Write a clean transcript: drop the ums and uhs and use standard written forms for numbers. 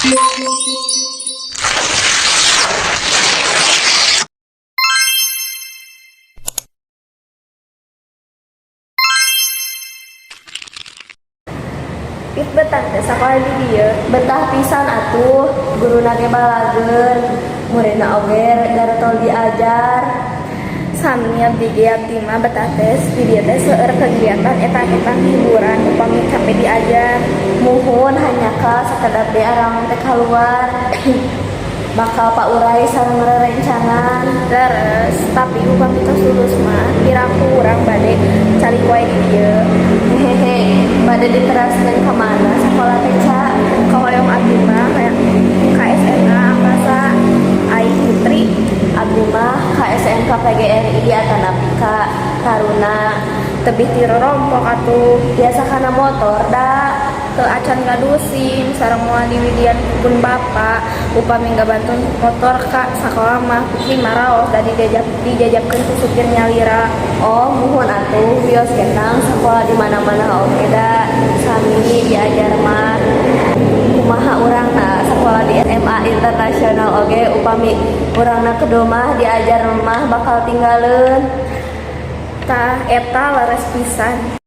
Pit betah teh sakola di dieu, betah pisan atuh, guruna ge balageun, muridna oge garetol diajar. Sami abdi ge abdi mah betah teh di dieu teh seueur kegiatan eta hiburan upami capek diajar. Muhun hanya ka sakedap de arang teh kaluar. Bakal paurai sareng rerencangan terus tapi upami tos lulus mah kira-kira urang bade cari kue di dieu. Hehehe, bade diteraskeun ka mana sakola teh ca? Ka hoyong abdi mah KSNA Angkasa Ai Putri, abdi mah KSNK PGRI di Atanapika Taruna. Tebih ti rorompok atuh biasa kana motor da teu acan ngadusin sareng moal diwidian pun bapak upami ngabantu motor ka sakola mah putri maraos da dijajabkeun ku supir nyalira. Oh muhun atuh wios kenang sakola di mana-mana oge da sami diajar mah kumaha urangna sakola di SMA internasional oge upami urangna kedo mah diajar mah bakal tinggalin tah eta leres pisan.